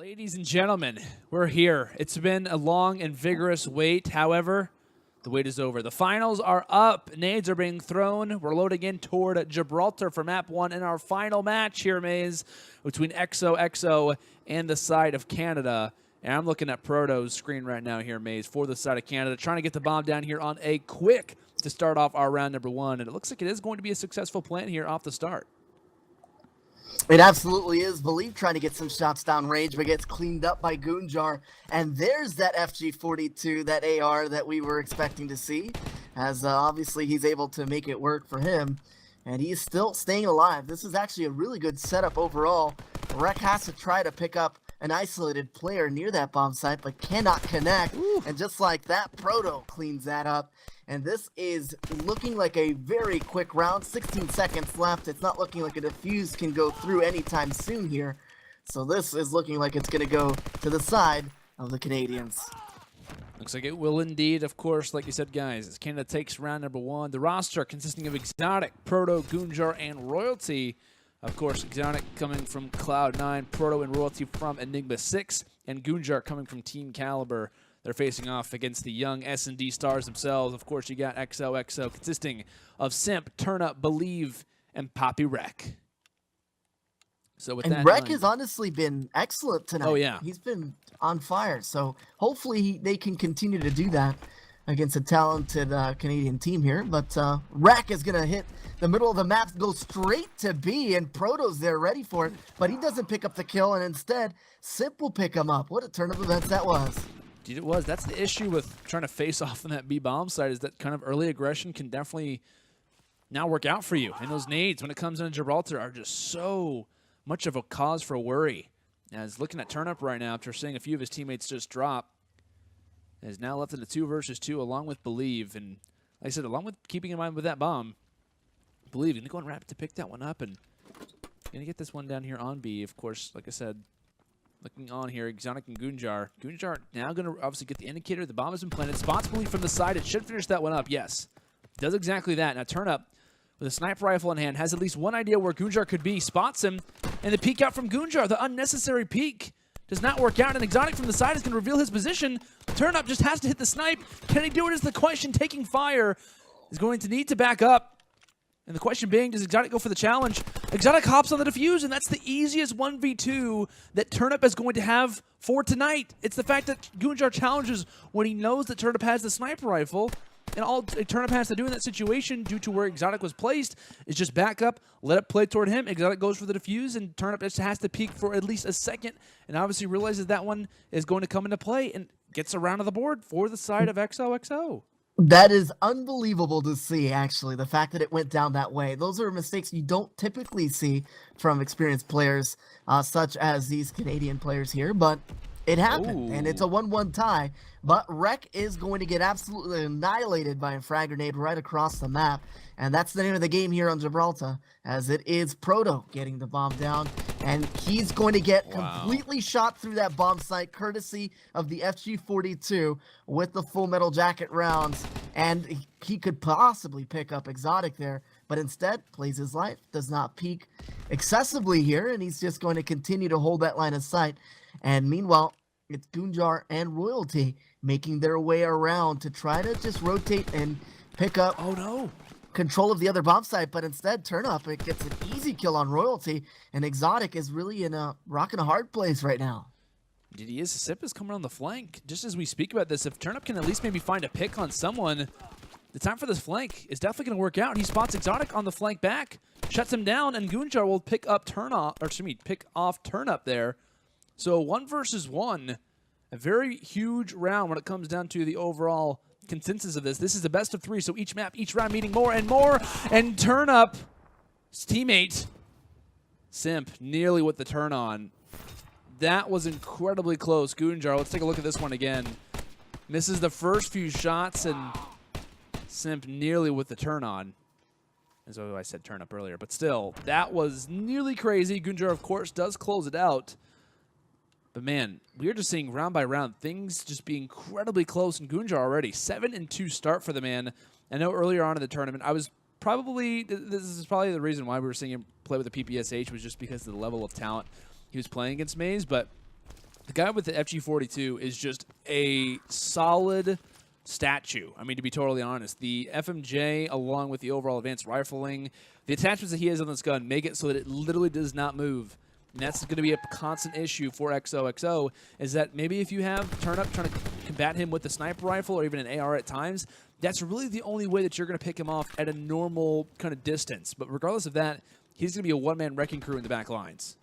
Ladies and gentlemen, we're here. It's been a long and vigorous wait. However, the wait is over. The finals are up. Nades are being thrown. We're loading in toward Gibraltar for map 1 in our final match here, Maze, between XOXO and the side of Canada. And I'm looking at Proto's screen right now here, Maze, for the side of Canada, trying to get the bomb down here on a quick to start off our round number 1. And it looks like it is going to be a successful plan here off the start. It absolutely is. BuLieVe trying to get some shots down range, but gets cleaned up by Goonjar. And there's that FG42, that AR that we were expecting to see, as obviously he's able to make it work for him. And he's still staying alive. This is actually a really good setup overall. PapiWrek has to try to pick up an isolated player near that bomb site, but cannot connect. Ooh. And just like that, Proto cleans that up. And this is looking like a very quick round. 16 seconds left. It's not looking like a defuse can go through anytime soon here. So this is looking like it's going to go to the side of the Canadians. Looks like it will indeed, of course, like you said, guys. As Canada takes round number 1, the roster consisting of Xotic, Proto, Goonjar, and Royalty. Of course, Xotic coming from Cloud9, Proto and Royalty from Enigma 6, and Goonjar coming from Team Caliber. They're facing off against the young S&D stars themselves. Of course, you got XOXO consisting of Simp, Turnup, BuLieVe, and PapiWrek. So with that, Rek has honestly been excellent tonight. Oh, yeah. He's been on fire. So hopefully they can continue to do that against a talented Canadian team here. But Rek is going to hit the middle of the map, go straight to B, and Proto's there ready for it. But he doesn't pick up the kill, and instead, Simp will pick him up. What a turn of events that was. It was. That's the issue with trying to face off on that B bomb side, is that kind of early aggression can definitely now work out for you. And those nades, when it comes into Gibraltar, are just so much of a cause for worry. As looking at Turnup right now, after seeing a few of his teammates just drop, is now left in a 2 versus 2 along with BuLieVe. And like I said, along with keeping in mind with that bomb, BuLieVe going to go and rapid to pick that one up and going to get this one down here on B. Of course, like I said, looking on here, Xotic and Goonjar. Goonjar now going to obviously get the indicator. The bomb has been planted. Spots BuLieVe from the side. It should finish that one up. Yes. Does exactly that. Now Turnup, with a sniper rifle in hand, has at least one idea where Goonjar could be. Spots him. And the peek out from Goonjar. The unnecessary peek does not work out. And Xotic from the side is going to reveal his position. Turnup just has to hit the snipe. Can he do it is the question. Taking fire is going to need to back up. And the question being, does Xotic go for the challenge? Xotic hops on the defuse, and that's the easiest 1v2 that Turnup is going to have for tonight. It's the fact that Goonjar challenges when he knows that Turnup has the sniper rifle, and all Turnup has to do in that situation, due to where Xotic was placed, is just back up, let it play toward him. Xotic goes for the defuse, and Turnup just has to peek for at least a second, and obviously realizes that one is going to come into play, and gets around to the board for the side of XOXO. That is unbelievable to see, actually, the fact that it went down that way. Those are mistakes you don't typically see from experienced players, such as these Canadian players here, but it happened, and it's a 1-1 tie. But Rek is going to get absolutely annihilated by a frag grenade right across the map, and that's the name of the game here on Gibraltar, as it is Proto getting the bomb down, and he's going to get completely shot through that bomb site, courtesy of the FG42 with the full metal jacket rounds, and he could possibly pick up Xotic there, but instead plays his life, does not peek excessively here, and he's just going to continue to hold that line of sight. And meanwhile, it's Goonjar and Royalty making their way around to try to just rotate and pick up control of the other bomb site, but instead Turnup, it gets an easy kill on Royalty, and Xotic is really in a rock and a hard place right now. Indeed he is. Simp is coming on the flank. Just as we speak about this, if Turnup can at least maybe find a pick on someone, the time for this flank is definitely going to work out. He spots Xotic on the flank back, shuts him down, and Goonjar will pick up pick off Turnup there. So 1 versus 1, a very huge round when it comes down to the overall consensus of this. This is the best of 3, so each map, each round meaning more and more. And Turnup's teammate, Simp, nearly with the turn on. That was incredibly close. Goonjar, let's take a look at this one again. Misses the first few shots, and Simp nearly with the turn on. As I said Turnup earlier, but still, that was nearly crazy. Goonjar, of course, does close it out. But man, we're just seeing round by round things just be incredibly close in Goonjar already. 7-2 start for the man. I know earlier on in the tournament, this is probably the reason why we were seeing him play with the PPSH, was just because of the level of talent he was playing against Maze. But The guy with the FG42 is just a solid statue. I mean, to be totally honest, the FMJ along with the overall advanced rifling, the attachments that he has on this gun make it so that it literally does not move. And that's going to be a constant issue for XOXO, is that maybe if you have Turnup trying to combat him with the sniper rifle or even an AR at times, that's really the only way that you're going to pick him off at a normal kind of distance. But regardless of that, he's going to be a one-man wrecking crew in the back lines.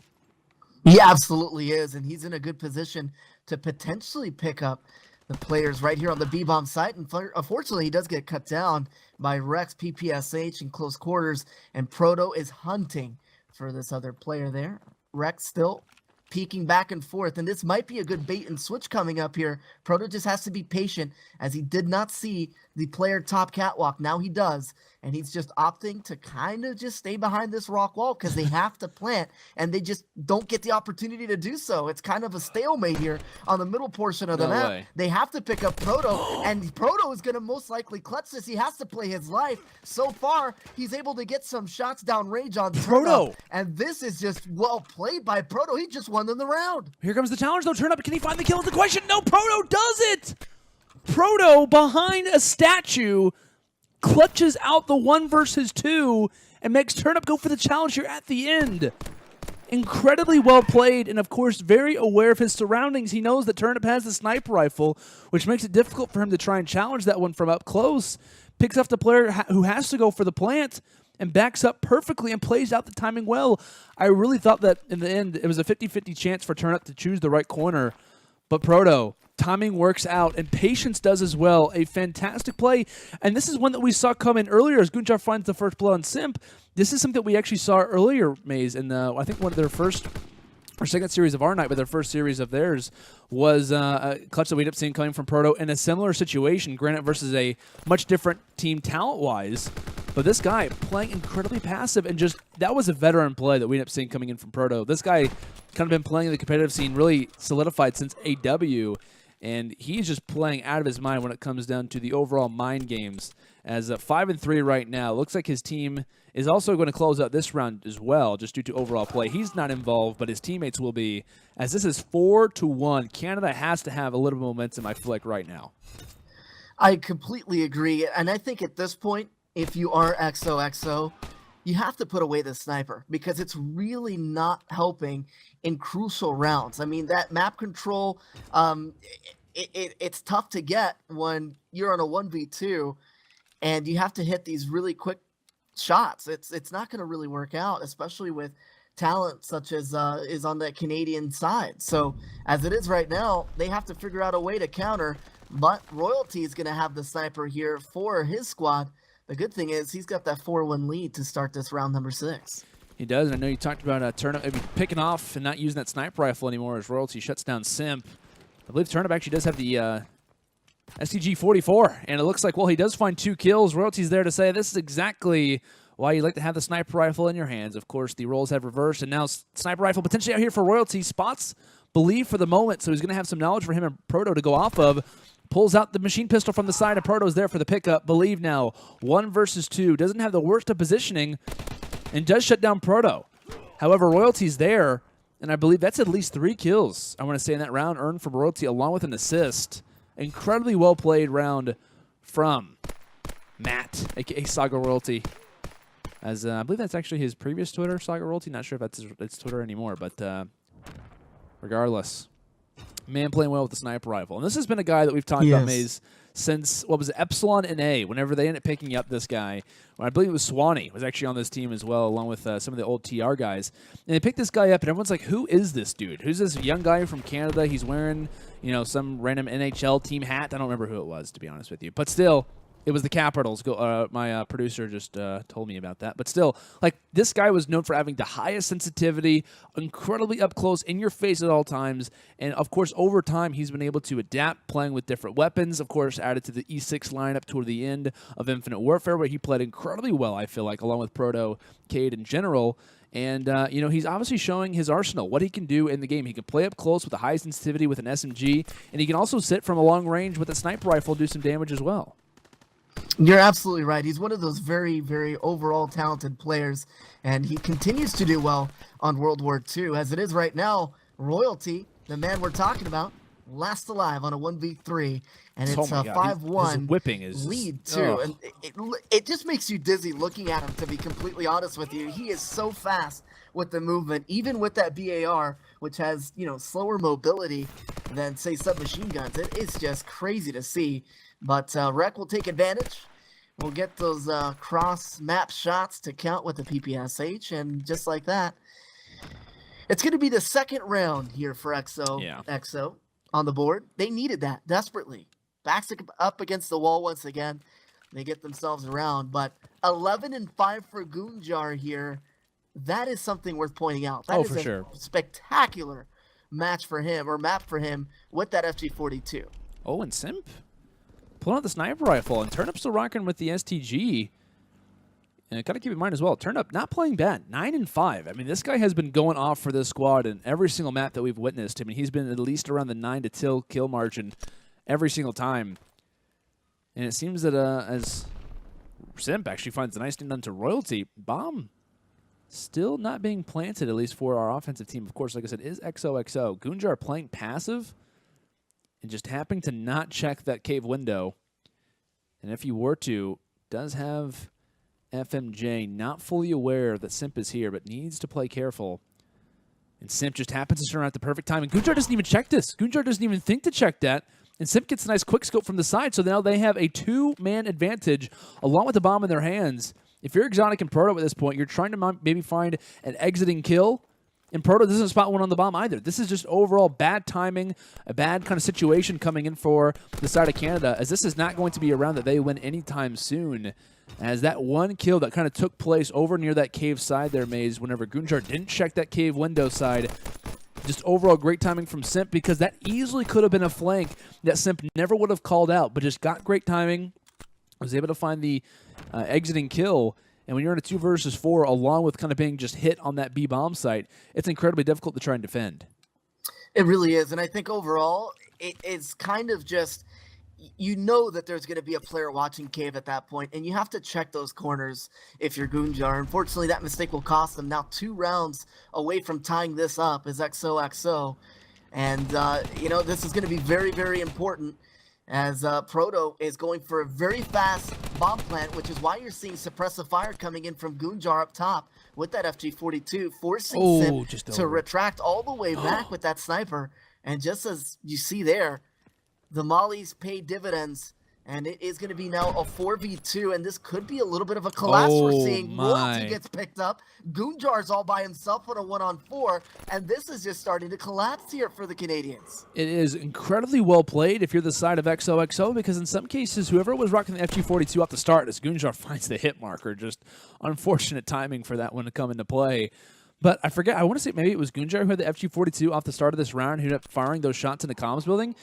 He absolutely is, and he's in a good position to potentially pick up the players right here on the B-bomb site. And unfortunately, he does get cut down by Rex PPSH in close quarters, and Proto is hunting for this other player there. Rex still peeking back and forth, and this might be a good bait and switch coming up here. Proto just has to be patient, as he did not see the player top catwalk. Now he does, and he's just opting to kind of just stay behind this rock wall because they have to plant, and they just don't get the opportunity to do so. It's kind of a stalemate here on the middle portion of the map. Way. They have to pick up Proto, and Proto is going to most likely clutch this. He has to play his life. So far, he's able to get some shots down range on Proto, and this is just well played by Proto. He just won them the round. Here comes the challenge, though. Turnup, can he find the kill? Is the question. No, Proto does it! Proto, behind a statue, clutches out the 1 versus 2 and makes Turnup go for the challenge here at the end. Incredibly well played, and of course very aware of his surroundings. He knows that Turnup has the sniper rifle, which makes it difficult for him to try and challenge that one from up close. Picks up the player who has to go for the plant and backs up perfectly and plays out the timing well. I really thought that in the end it was a 50-50 chance for Turnup to choose the right corner, but Proto, timing works out, and patience does as well. A fantastic play, and this is one that we saw come in earlier as Goonjar finds the first blood on Simp. This is something that we actually saw earlier, Maze, in I think one of their first or second series of our night, but their first series of theirs was a clutch that we ended up seeing coming from Proto in a similar situation, granted versus a much different team talent-wise. But this guy playing incredibly passive, and just that was a veteran play that we ended up seeing coming in from Proto. This guy kind of been playing in the competitive scene, really solidified since AW, and he's just playing out of his mind when it comes down to the overall mind games. As 5-3 right now, looks like his team is also going to close out this round as well, just due to overall play. He's not involved, but his teammates will be, as this is 4-1. Canada has to have a little bit of momentum, I feel like, right now. I completely agree, and I think at this point, if you are XOXO, you have to put away the sniper because it's really not helping in crucial rounds. I mean, that map control, it's tough to get when you're on a 1v2 and you have to hit these really quick shots. It's not going to really work out, especially with talent such as is on the Canadian side. So as it is right now, they have to figure out a way to counter, but Royalty is going to have the sniper here for his squad. The good thing is he's got that 4-1 lead to start this round number 6. He does, and I know you talked about Turnup maybe picking off and not using that sniper rifle anymore as Royalty shuts down Simp. I believe Turnup actually does have the STG-44, and it looks like, well, he does find 2 kills. Royalty's there to say this is exactly why you like to have the sniper rifle in your hands. Of course, the roles have reversed, and now sniper rifle potentially out here for Royalty. Spots BuLieVe for the moment, so he's going to have some knowledge for him and Proto to go off of. Pulls out the machine pistol from the side, and Proto's there for the pickup. BuLieVe now 1 versus 2. Doesn't have the worst of positioning and does shut down Proto. However, Royalty's there, and I believe that's at least 3 kills, I want to say, in that round earned from Royalty along with an assist. Incredibly well played round from Matt, a.k.a. Saga Royalty. As I believe that's actually his previous Twitter, Saga Royalty. Not sure if that's his Twitter anymore, but regardless. Man playing well with the sniper rifle. And this has been a guy that we've talked about, Maze, since, what was it, Epsilon and A, whenever they ended up picking up this guy. Well, I believe it was Swanee was actually on this team as well, along with some of the old TR guys. And they picked this guy up, and everyone's like, who is this dude? Who's this young guy from Canada? He's wearing, you know, some random NHL team hat. I don't remember who it was, to be honest with you. But still, it was the Capitals. My producer just told me about that. But still, like, this guy was known for having the highest sensitivity, incredibly up close, in your face at all times. And, of course, over time, he's been able to adapt, playing with different weapons. Of course, added to the E6 lineup toward the end of Infinite Warfare, where he played incredibly well, I feel like, along with Proto, Cade in general. And, you know, he's obviously showing his arsenal, what he can do in the game. He can play up close with a high sensitivity with an SMG, and he can also sit from a long range with a sniper rifle, do some damage as well. You're absolutely right. He's one of those very, very overall talented players, and he continues to do well on World War II. As it is right now, Royalty, the man we're talking about, last alive on a 1v3, and it's Oh a my God. 5-1 His whipping is lead just, too. ugh. And it just makes you dizzy looking at him, to be completely honest with you. He is so fast with the movement, even with that BAR, which has, you know, slower mobility than, say, submachine guns. It is just crazy to see. But Rek will take advantage. We'll get those cross-map shots to count with the PPSH, and just like that, it's going to be the second round here for XOXO on the board. They needed that desperately. Backs up against the wall once again. They get themselves around, but 11-5 for Goonjar here. That is something worth pointing out. That is for a sure. spectacular match for him, or map for him, with that FG42. Oh, and Simp pulling out the sniper rifle, and Turnup still rocking with the STG. And got to keep in mind as well, Turnup not playing bad, 9-5. I mean, this guy has been going off for this squad in every single map that we've witnessed. I mean, he's been at least around the 9 to 2 kill margin every single time. And it seems that as Simp actually finds a nice thing done to Royalty, bomb still not being planted, at least for our offensive team. Of course, like I said, is XOXO. Goonjar playing passive and just happening to not check that cave window. And if he were to, does have FMJ not fully aware that Simp is here, but needs to play careful. And Simp just happens to turn out at the perfect time. And Goonjar doesn't even check this. Goonjar doesn't even think to check that. And Simp gets a nice quick scope from the side. So now they have a 2-man advantage along with the bomb in their hands. If you're Xotic and Proto at this point, you're trying to maybe find an exiting kill. And Proto doesn't spot one on the bomb either. This is just overall bad timing, a bad kind of situation coming in for the side of Canada, as this is not going to be a round that they win anytime soon. As that one kill that kind of took place over near that cave side there, Maze, whenever Goonjar didn't check that cave window side. Just overall great timing from Simp, because that easily could have been a flank that Simp never would have called out, but just got great timing, was able to find the exiting kill. And when you're in a 2 versus 4, along with kind of being just hit on that B bomb site, it's incredibly difficult to try and defend. It really is. And I think overall, it's kind of just, you know that there's going to be a player watching cave at that point, and you have to check those corners if you're Goonjar. Unfortunately, that mistake will cost them. Now 2 rounds away from tying this up is XOXO. And, you know, this is going to be very, very important, as Proto is going for a very fast bomb plant, which is why you're seeing suppressive fire coming in from Goonjar up top with that FG42, forcing Simp to retract all the way back with that sniper. And just as you see there, the mollies pay dividends, and it is going to be now a 4v2, and this could be a little bit of a collapse. We're seeing Royalty gets picked up. Goonjar's all by himself on a 1-on-4, and this is just starting to collapse here for the Canadians. It is incredibly well played if you're the side of XOXO, because in some cases, whoever was rocking the FG42 off the start, as Goonjar finds the hit marker, just unfortunate timing for that one to come into play. But I forget, I want to say maybe it was Goonjar who had the FG42 off the start of this round, who ended up firing those shots in the comms building.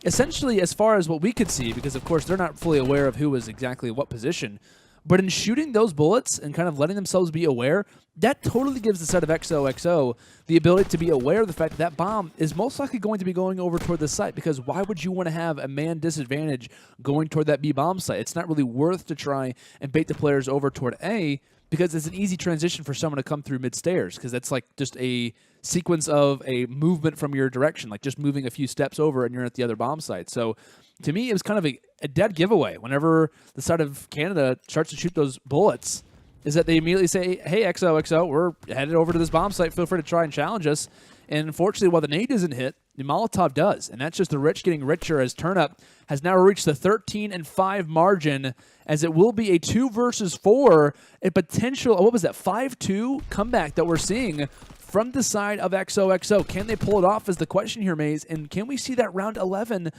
Essentially, as far as what we could see, because of course they're not fully aware of who was exactly what position, but in shooting those bullets and kind of letting themselves be aware, that totally gives the side of XOXO the ability to be aware of the fact that that bomb is most likely going to be going over toward the site, because why would you want to have a man disadvantage going toward that B bomb site? It's not really worth to try and bait the players over toward A, because it's an easy transition for someone to come through mid-stairs, because that's like just a sequence of a movement from your direction, like just moving a few steps over and you're at the other bomb site. So to me, it was kind of a dead giveaway whenever the side of Canada starts to shoot those bullets, is that they immediately say, hey, XOXO, we're headed over to this bomb site. Feel free to try and challenge us. And unfortunately, while the nade doesn't hit, the Molotov does. And that's just the rich getting richer, as Turnup has now reached the 13-5 margin, as it will be a 2 versus 4, a potential, what was that, 5-2 comeback that we're seeing from the side of XOXO. Can they pull it off is the question here, Maze. And can we see that round 11,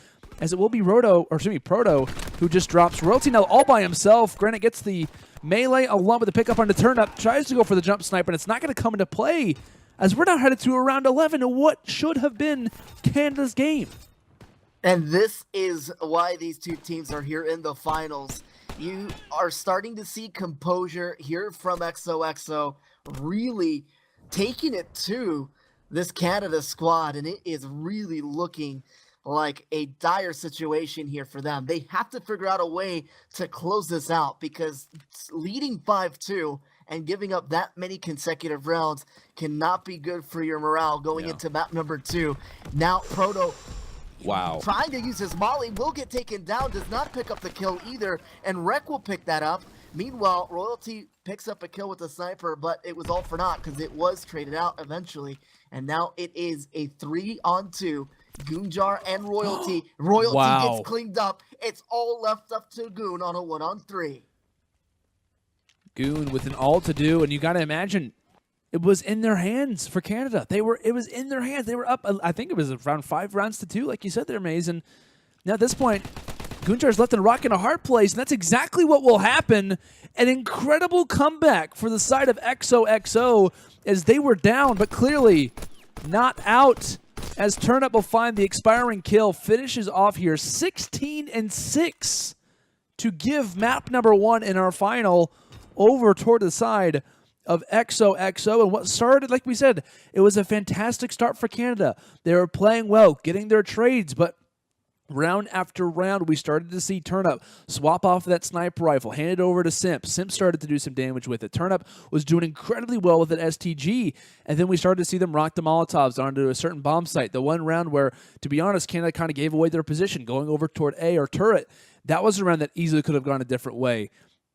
as it will be Proto, who just drops Royalty now all by himself. Granted, gets the melee along with the pickup on the Turnup, tries to go for the jump sniper, and it's not going to come into play, as we're now headed to a round 11 of what should have been Canada's game. And this is why these two teams are here in the finals. You are starting to see composure here from XOXO, really taking it to this Canada squad, and it is really looking like a dire situation here for them. They have to figure out a way to close this out, because leading 5-2 and giving up that many consecutive rounds cannot be good for your morale going into map number 2. Now Proto trying to use his molly will get taken down, does not pick up the kill either, and Wreck will pick that up. Meanwhile, Royalty picks up a kill with the sniper, but it was all for naught because it was traded out eventually. And now it is a 3-on-2. Goonjar and Royalty. Royalty gets cleaned up. It's all left up to Goon on a 1-on-3. Goon with an all to do, and you got to imagine it was in their hands for Canada. It was in their hands. They were up, I think it was around 5-2, like you said there, Mason. Now at this point, Goonjar's left in a rock in a hard place, and that's exactly what will happen. An incredible comeback for the side of XOXO as they were down, but clearly not out, as Turnup will find the expiring kill, finishes off here 16-6 to give map number 1 in our final over toward the side of XOXO. And what started, like we said, it was a fantastic start for Canada. They were playing well, getting their trades, but round after round, we started to see Turnup swap off that sniper rifle, hand it over to Simp. Simp started to do some damage with it. Turnup was doing incredibly well with an STG, and then we started to see them rock the Molotovs onto a certain bomb site. The one round where, to be honest, Canada kind of gave away their position, going over toward A or turret. That was a round that easily could have gone a different way.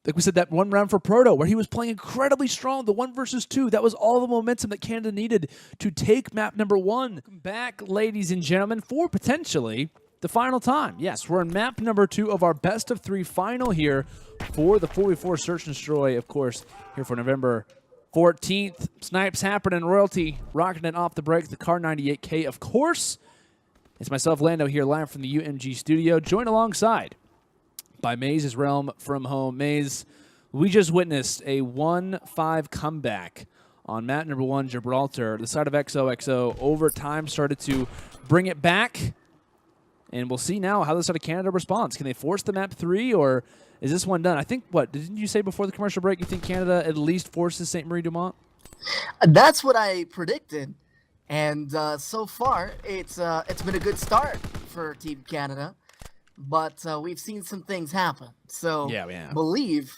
Like we said, that one round for Proto, where he was playing incredibly strong, the 1 versus 2, that was all the momentum that Canada needed to take map number 1. Welcome back, ladies and gentlemen, for potentially the final time. Yes, we're in map number 2 of our best of 3 final here for the 4v4 Search and Destroy, of course, here for November 14th. Snipes happening, Royalty rocking it off the break, the Car 98K, of course. It's myself, Lando, here live from the UMG studio, joined alongside by Maze's Realm from home. Maze, we just witnessed a 1-5 comeback on map number 1, Gibraltar. The side of XOXO over time started to bring it back, and we'll see now how the side of Canada responds. Can they force the map 3, or is this one done? I think, what, didn't you say before the commercial break you think Canada at least forces St. Marie Dumont? That's what I predicted, and so far it's been a good start for Team Canada. But we've seen some things happen. So BuLieVe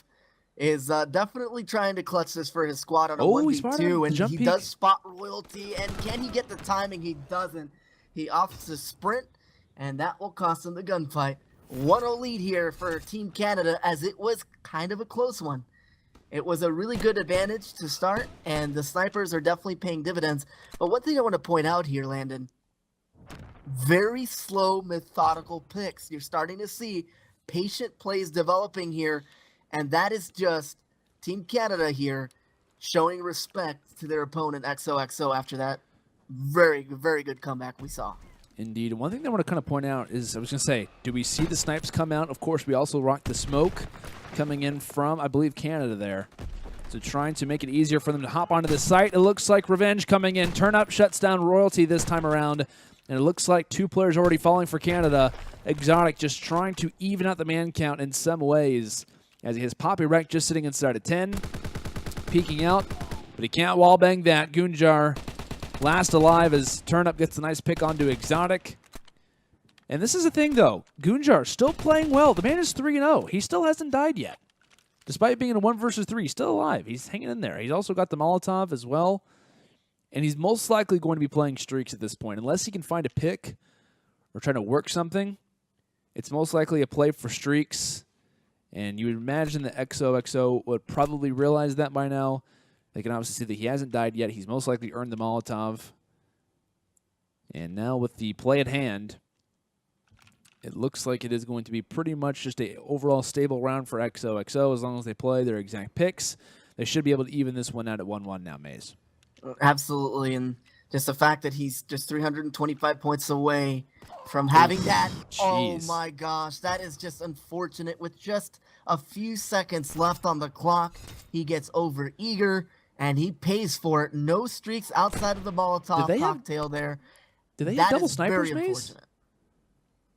is definitely trying to clutch this for his squad on a 1v2. And he does spot Royalty. And can he get the timing? He doesn't. He opts to sprint, and that will cost him the gunfight. 1-0 lead here for Team Canada, as it was kind of a close one. It was a really good advantage to start, and the snipers are definitely paying dividends. But one thing I want to point out here, Landon, very slow, methodical picks. You're starting to see patient plays developing here, and that is just Team Canada here showing respect to their opponent, XOXO, after that very, very good comeback we saw. Indeed. One thing that I want to kind of point out is, I was going to say, do we see the snipes come out? Of course, we also rocked the smoke coming in from, I believe, Canada there. So trying to make it easier for them to hop onto the site. It looks like Revenge coming in. Turnup shuts down Royalty this time around. And it looks like 2 players already falling for Canada. Xotic just trying to even out the man count in some ways, as he has PapiWrek just sitting inside of 10, peeking out, but he can't wallbang that. Goonjar last alive as Turnup gets a nice pick onto Xotic. And this is the thing, though. Goonjar still playing well. The man is 3-0. He still hasn't died yet. Despite being in a 1 versus 3, he's still alive. He's hanging in there. He's also got the Molotov as well. And he's most likely going to be playing streaks at this point. Unless he can find a pick or trying to work something, it's most likely a play for streaks. And you would imagine that XOXO would probably realize that by now. They can obviously see that he hasn't died yet. He's most likely earned the Molotov. And now with the play at hand, it looks like it is going to be pretty much just an overall stable round for XOXO. As long as they play their exact picks, they should be able to even this one out at 1-1 now, Maze. Absolutely, and just the fact that he's just 325 points away from having that. Oh my gosh, that is just unfortunate. With just a few seconds left on the clock, he gets over eager, and he pays for it. No streaks outside of the Molotov cocktail there. Did they have double snipers, Maze?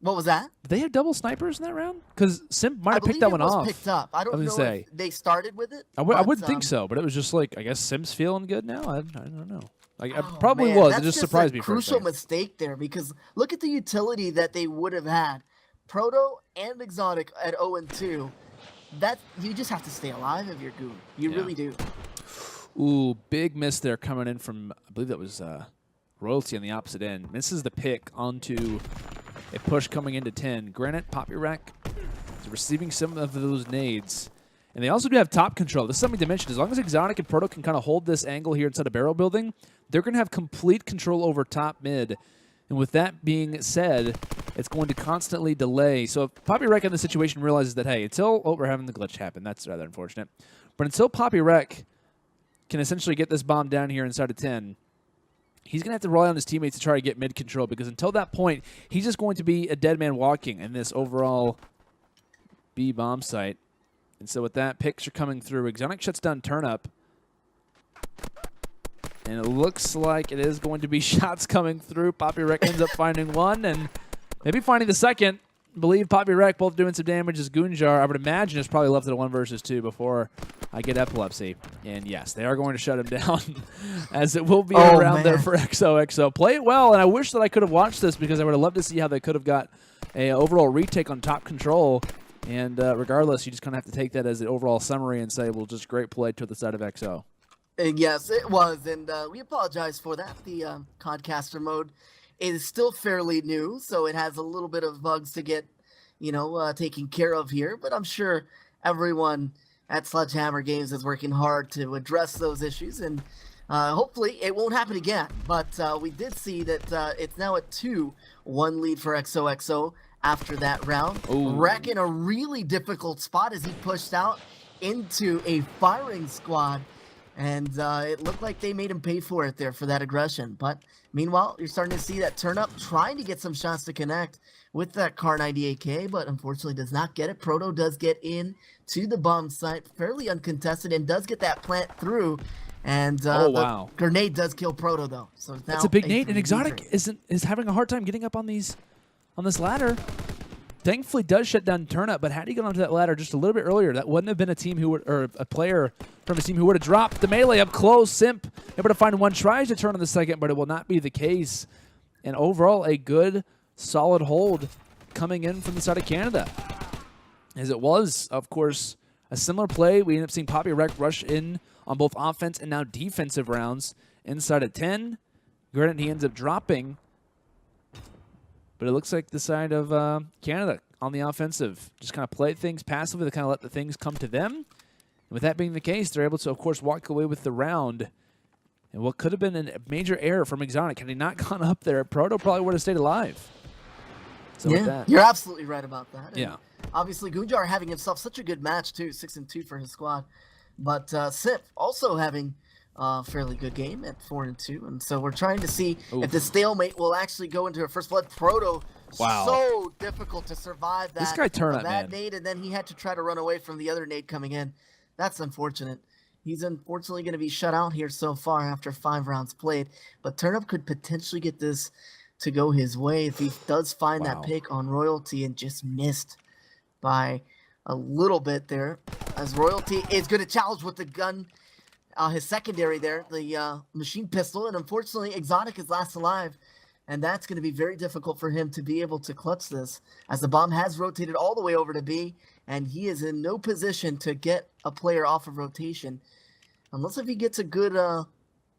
What was that? Did they have double snipers in that round? Because Simp might have picked that one off. Picked up. I don't know if they started with it. I wouldn't think so, but it was just like, I guess Simp's feeling good now. I don't know. Like, it probably was. It just surprised me for a second. Crucial mistake there, because look at the utility that they would have had. Proto and Xotic at 0-2. That you just have to stay alive if you're Goon. You really do. Ooh, big miss there coming in from, I believe that was Royalty on the opposite end. Misses the pick onto a push coming into 10. Granted, PapiWrek is receiving some of those nades. And they also do have top control. This is something to mention. As long as Xotic and Proto can kind of hold this angle here inside of barrel building, they're going to have complete control over top mid. And with that being said, it's going to constantly delay. So if PapiWrek in the situation realizes that, hey, until, oh, we're having the glitch happen. That's rather unfortunate. But until PapiWrek can essentially get this bomb down here inside of 10, he's going to have to rely on his teammates to try to get mid control, because until that point, he's just going to be a dead man walking in this overall B bomb site. And so with that, picks are coming through. Xotic shuts down Turnup. And it looks like it is going to be shots coming through. PapiWrek ends up finding one and maybe finding the second. BuLieVe, PapiWrek both doing some damage as Goonjar, I would imagine, is probably left at a 1 versus 2 before I get epilepsy. And yes, they are going to shut him down as it will be around there for XOXO. Play it well, and I wish that I could have watched this, because I would have loved to see how they could have got a overall retake on top control. And regardless, you just kind of have to take that as the overall summary and say, well, just great play to the side of XO. Yes, it was, and we apologize for that. The Codcaster mode is still fairly new, so it has a little bit of bugs to get, taken care of here. But I'm sure everyone at Sledgehammer Games is working hard to address those issues, and hopefully it won't happen again. But we did see that it's now a 2-1 lead for XOXO after that round. Wreck in a really difficult spot as he pushed out into a firing squad. And it looked like they made him pay for it there for that aggression. But meanwhile, you're starting to see that Turnup trying to get some shots to connect with that Car 98K, but unfortunately does not get it. Proto does get in to the bomb site, fairly uncontested, and does get that plant through. And the grenade does kill Proto, though. So now it's a big nade, and Xotic is having a hard time getting up on this ladder. Thankfully does shut down Turnup, but had he gone onto that ladder just a little bit earlier, that wouldn't have been a team who would, or a player from his team who would have dropped the melee up close. Simp able to find one, tries to turn on the second, but it will not be the case. And overall, a good, solid hold coming in from the side of Canada. As it was, of course, a similar play. We end up seeing PapiWrek rush in on both offense and now defensive rounds inside of 10. Granted, he ends up dropping. But it looks like the side of Canada on the offensive just kind of play things passively. They kind of let the things come to them. And with that being the case, they're able to, of course, walk away with the round. And what could have been a major error from Xotic, had he not gone up there, Proto probably would have stayed alive. So with that, you're absolutely right about that. Yeah. And obviously, Goonjar having himself such a good match, too, 6-2 for his squad. But Simp also having fairly good game at 4-2, and so we're trying to see if the stalemate will actually go into a first blood. Proto, so difficult to survive that. This guy Turnup, man. Nade, and then he had to try to run away from the other nade coming in. That's unfortunate. He's unfortunately going to be shut out here so far after 5 rounds played, but Turnup could potentially get this to go his way if he does find that pick on Royalty, and just missed by a little bit there, as Royalty is going to challenge with the gun. His secondary there, the machine pistol, and unfortunately Xotic is last alive, and that's going to be very difficult for him to be able to clutch this, as the bomb has rotated all the way over to B, and he is in no position to get a player off of rotation, unless if he gets a good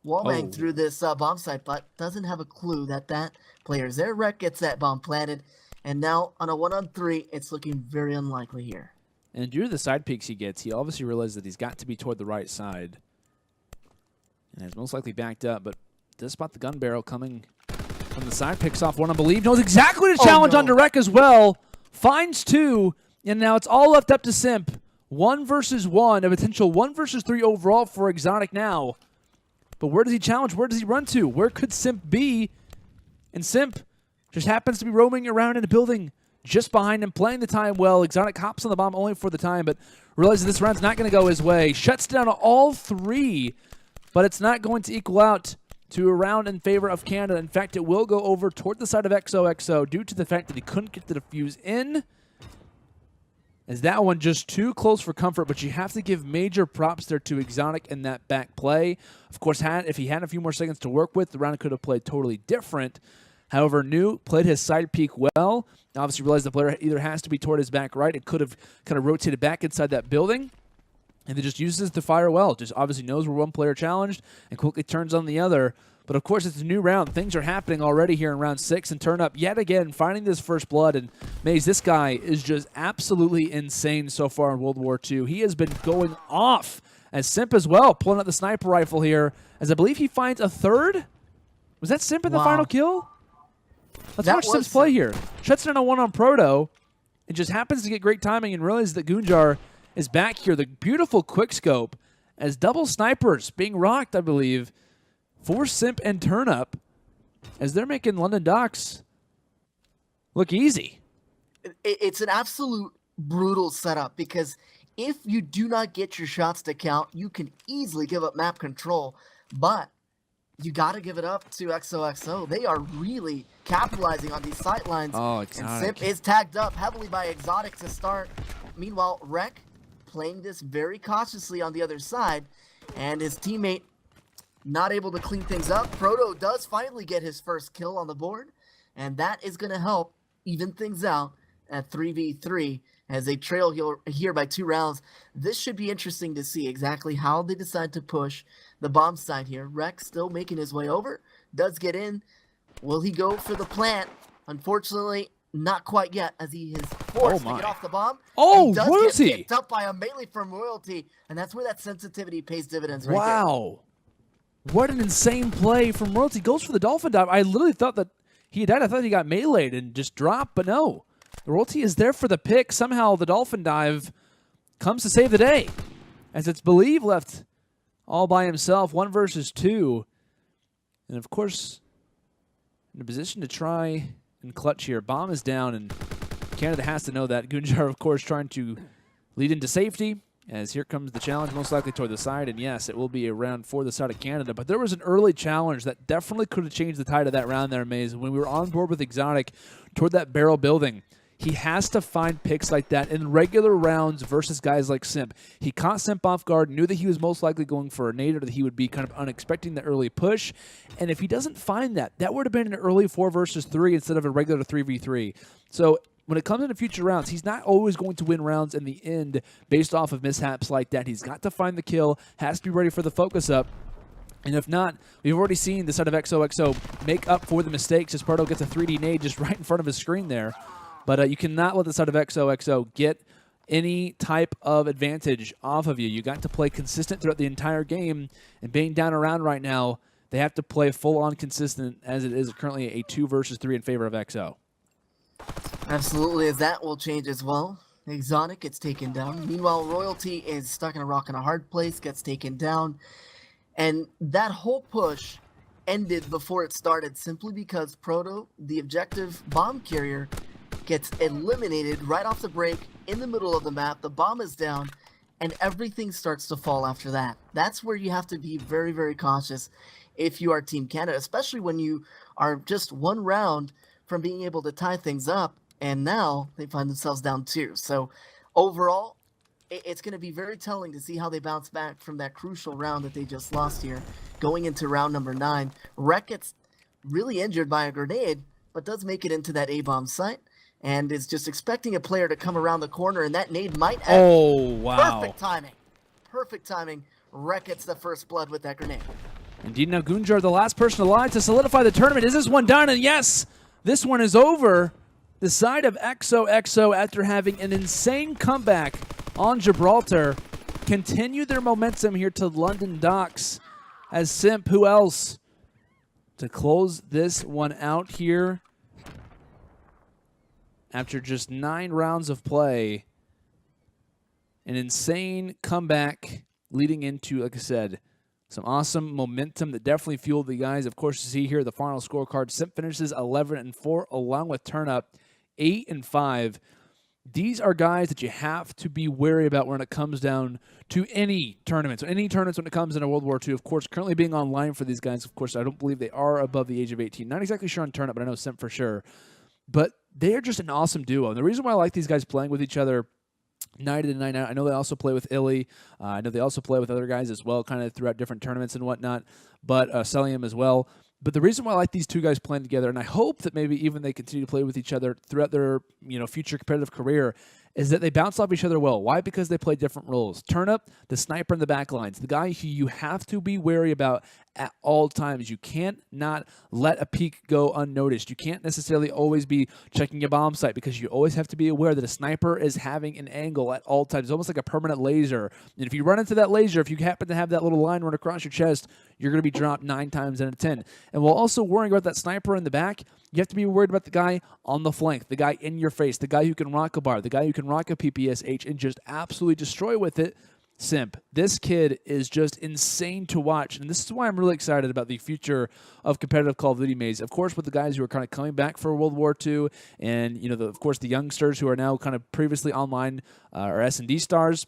wall bang through this bomb site, but doesn't have a clue that that player is there. Wreck gets that bomb planted, and now on a 1-on-3, it's looking very unlikely here. And due to the side peeks he gets, he obviously realizes that he's got to be toward the right side. And is most likely backed up, but does spot the gun barrel coming from the side. Picks off one, I believe. Knows exactly to challenge on Wreck as well. Finds 2, and now it's all left up to Simp. 1 versus 1, a potential 1 versus 3 overall for Xotic now. But where does he challenge? Where does he run to? Where could Simp be? And Simp just happens to be roaming around in a building just behind him, playing the time well. Xotic hops on the bomb only for the time, but realizes this round's not going to go his way. Shuts down all 3. But it's not going to equal out to a round in favor of Canada. In fact, it will go over toward the side of XOXO due to the fact that he couldn't get the defuse in. As that one just too close for comfort, but you have to give major props there to Xotic in that back play. Of course, if he had a few more seconds to work with, the round could have played totally different. However, New played his side peek well. Obviously realized the player either has to be toward his back right. It could have kind of rotated back inside that building. and then just uses the fire well. Just obviously knows where one player challenged and quickly turns on the other. But of course, it's a new round. Things are happening already here in round 6, and Turnup yet again finding this first blood. And Maze, this guy is just absolutely insane so far in World War II. He has been going off, as Simp as well, pulling out the sniper rifle here, as I believe he finds a third. Was that Simp in the final kill? Let's watch Simp's play here. Shuts down a one on Proto, and just happens to get great timing and realizes that Goonjar is back here. The beautiful quick scope as double snipers being rocked, I believe, for Simp and Turnup, as they're making London Docks look easy. It's an absolute brutal setup, because if you do not get your shots to count, you can easily give up map control, but you got to give it up to XOXO. They are really capitalizing on these sight lines. Oh, and Xotic. Simp is tagged up heavily by Xotic to start. Meanwhile, Rek playing this very cautiously on the other side, and his teammate not able to clean things up. Proto does finally get his first kill on the board, and that is going to help even things out at 3v3 as they trail here by 2 rounds. This should be interesting to see exactly how they decide to push the bomb side here. Rek still making his way over, does get in. Will he go for the plant? Unfortunately, not quite yet, as he is forced to get off the bomb. Oh, he does Royalty! get picked up by a melee from Royalty, and that's where that sensitivity pays dividends right there. Wow. What an insane play from Royalty. Goes for the Dolphin Dive. I literally thought that he died. I thought he got meleeed and just dropped, but no. Royalty is there for the pick. Somehow the Dolphin Dive comes to save the day, as it's BuLieVe left all by himself, 1 versus 2. And of course, in a position to try and clutch here. Bomb is down, and Canada has to know that. Goonjar, of course, trying to lead into safety, as here comes the challenge, most likely toward the side. And yes, it will be a round for the side of Canada. But there was an early challenge that definitely could have changed the tide of that round there, Maze. When we were on board with Xotic toward that barrel building, he has to find picks like that in regular rounds versus guys like Simp. He caught Simp off guard, knew that he was most likely going for a nade, or that he would be kind of unexpecting the early push. And if he doesn't find that, that would have been an early 4 versus 3 instead of a regular 3v3. So when it comes into future rounds, he's not always going to win rounds in the end based off of mishaps like that. He's got to find the kill, has to be ready for the focus up. And if not, we've already seen the side of XOXO make up for the mistakes as Proto gets a 3D nade just right in front of his screen there. But you cannot let the side of XOXO get any type of advantage off of you. You got to play consistent throughout the entire game. And being down around right now, they have to play full-on consistent, as it is currently a 2 versus 3 in favor of XO. Absolutely, as that will change as well. Xotic gets taken down. Meanwhile, Royalty is stuck in a rock and a hard place, gets taken down. And that whole push ended before it started, simply because Proto, the objective bomb carrier, gets eliminated right off the break in the middle of the map. The bomb is down, and everything starts to fall after that. That's where you have to be very, very cautious if you are Team Canada, especially when you are just 1 round from being able to tie things up, and now they find themselves down 2. So overall, it's going to be very telling to see how they bounce back from that crucial round that they just lost here, going into round number 9. Rek gets really injured by a grenade, but does make it into that A-bomb site, and is just expecting a player to come around the corner, and that nade might end. Oh, wow. Perfect timing. Perfect timing. Rek gets the first blood with that grenade. Indeed, now Goonjar, the last person alive to solidify the tournament. Is this one done? And yes, this one is over. The side of XOXO, after having an insane comeback on Gibraltar, continue their momentum here to London Docks as Simp, who else, to close this one out here after just 9 rounds of play. An insane comeback leading into, like I said, some awesome momentum that definitely fueled the guys. Of course, you see here the final scorecard. Simp finishes 11-4, along with Turnup 8-5. These are guys that you have to be wary about when it comes down to any tournaments. Any tournaments when it comes into World War II. Of course, currently being online for these guys, of course, I don't believe they are above the age of 18. Not exactly sure on Turnup, but I know Simp for sure. But they are just an awesome duo. And the reason why I like these guys playing with each other night in and night out, I know they also play with Illy. I know they also play with other guys as well, kind of throughout different tournaments and whatnot, but Celium as well. But the reason why I like these two guys playing together, and I hope that maybe even they continue to play with each other throughout their future competitive career, is that they bounce off each other well. Why? Because they play different roles. Turnup, the sniper in the back lines, the guy who you have to be wary about at all times. You can't not let a peek go unnoticed. You can't necessarily always be checking your bomb site because you always have to be aware that a sniper is having an angle at all times. It's almost like a permanent laser. And if you run into that laser, if you happen to have that little line run across your chest, you're going to be dropped 9 times out of 10. And while also worrying about that sniper in the back, you have to be worried about the guy on the flank, the guy in your face, the guy who can rock a bar, the guy who can rock a PPSH and just absolutely destroy with it. Simp. This kid is just insane to watch, and this is why I'm really excited about the future of competitive Call of Duty maze. Of course, with the guys who are kind of coming back for World War II, and of course the youngsters who are now kind of previously online or S&D stars,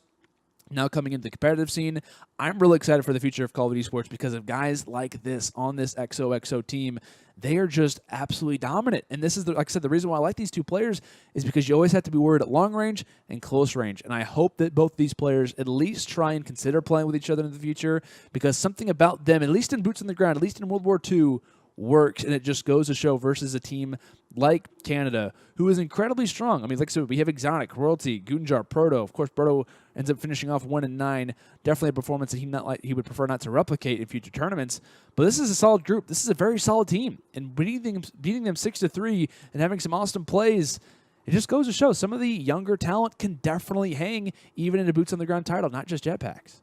now coming into the competitive scene. I'm really excited for the future of Call of Duty Esports because of guys like this on this XOXO team. They are just absolutely dominant. And this is, like I said, the reason why I like these two players is because you always have to be worried at long range and close range. And I hope that both these players at least try and consider playing with each other in the future, because something about them, at least in boots on the ground, at least in World War II, works, and it just goes to show versus a team like Canada, who is incredibly strong. I mean, like I said, we have Xotic, Royalty, Goonjar, Proto. Of course, Proto ends up finishing off 1-9. Definitely a performance that he would prefer not to replicate in future tournaments. But this is a solid group. This is a very solid team, and beating them 6-3 and having some awesome plays, it just goes to show some of the younger talent can definitely hang even in a boots on the ground title, not just jetpacks.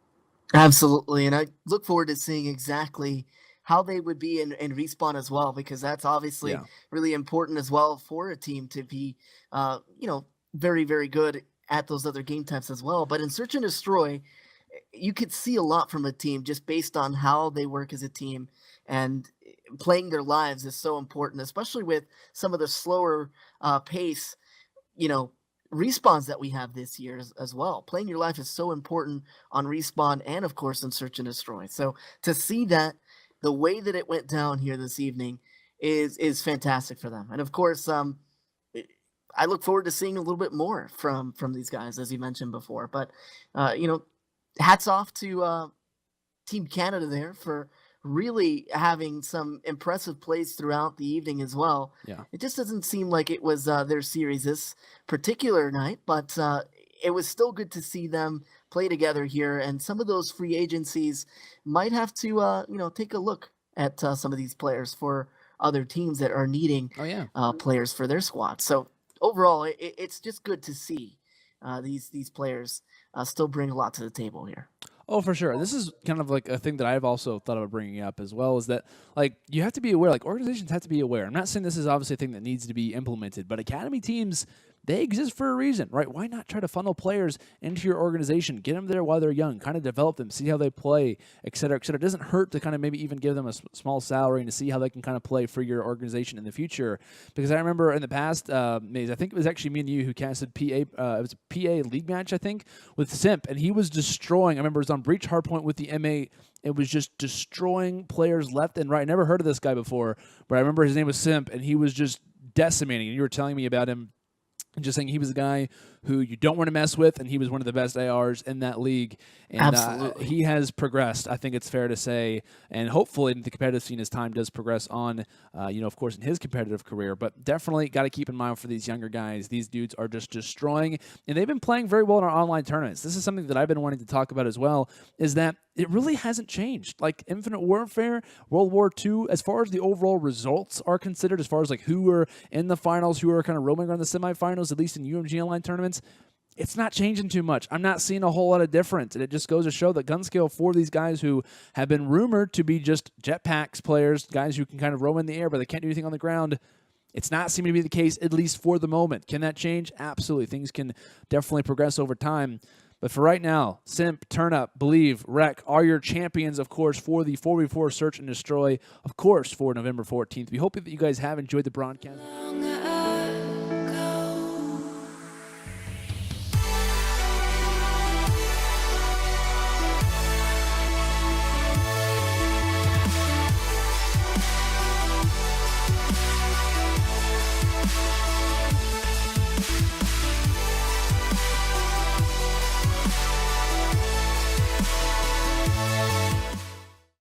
Absolutely, and I look forward to seeing exactly how they would be in Respawn as well, because that's obviously really important as well for a team to be, very, very good at those other game types as well. But in Search and Destroy, you could see a lot from a team just based on how they work as a team, and playing their lives is so important, especially with some of the slower pace, respawns that we have this year as well. Playing your life is so important on Respawn and, of course, in Search and Destroy. So to see that, the way that it went down here this evening is fantastic for them. And of course, I look forward to seeing a little bit more from these guys, as you mentioned before. But hats off to Team Canada there for really having some impressive plays throughout the evening as well. Yeah. It just doesn't seem like it was their series this particular night, but it was still good to see them play together here, and some of those free agencies might have to take a look at some of these players for other teams that are needing players for their squad. So overall, it's just good to see these players still bring a lot to the table here. Oh, for sure. This is kind of like a thing that I've also thought about bringing up as well, is that, like, you have to be aware, like, organizations have to be aware. I'm not saying this is obviously a thing that needs to be implemented, but academy teams, they exist for a reason, right? Why not try to funnel players into your organization, get them there while they're young, kind of develop them, see how they play, et cetera, et cetera. It doesn't hurt to kind of maybe even give them a small salary and to see how they can kind of play for your organization in the future. Because I remember in the past, Maze, I think it was actually me and you who casted it was a PA league match, I think, with Simp, and he was destroying. I remember it was on Breach Hardpoint with the M8. It was just destroying players left and right. I never heard of this guy before, but I remember his name was Simp, and he was just decimating. And you were telling me about him, and just saying he was a guy who you don't want to mess with, and he was one of the best ARs in that league. And he has progressed, I think it's fair to say, and hopefully in the competitive scene as time does progress on, of course, in his competitive career. But definitely got to keep in mind for these younger guys, these dudes are just destroying, and they've been playing very well in our online tournaments. This is something that I've been wanting to talk about as well, is that it really hasn't changed. Like Infinite Warfare, World War II, as far as the overall results are considered, as far as like who are in the finals, who are kind of roaming around the semifinals, at least in UMG Online tournaments, it's not changing too much. I'm not seeing a whole lot of difference, and it just goes to show that Gunscale, for these guys who have been rumored to be just jetpacks players, guys who can kind of roam in the air, but they can't do anything on the ground, it's not seeming to be the case, at least for the moment. Can that change? Absolutely. Things can definitely progress over time. But for right now, Simp, Turnup, BuLieVe, are your champions, of course, for the 4v4 Search and Destroy, of course, for November 14th. We hope that you guys have enjoyed the broadcast.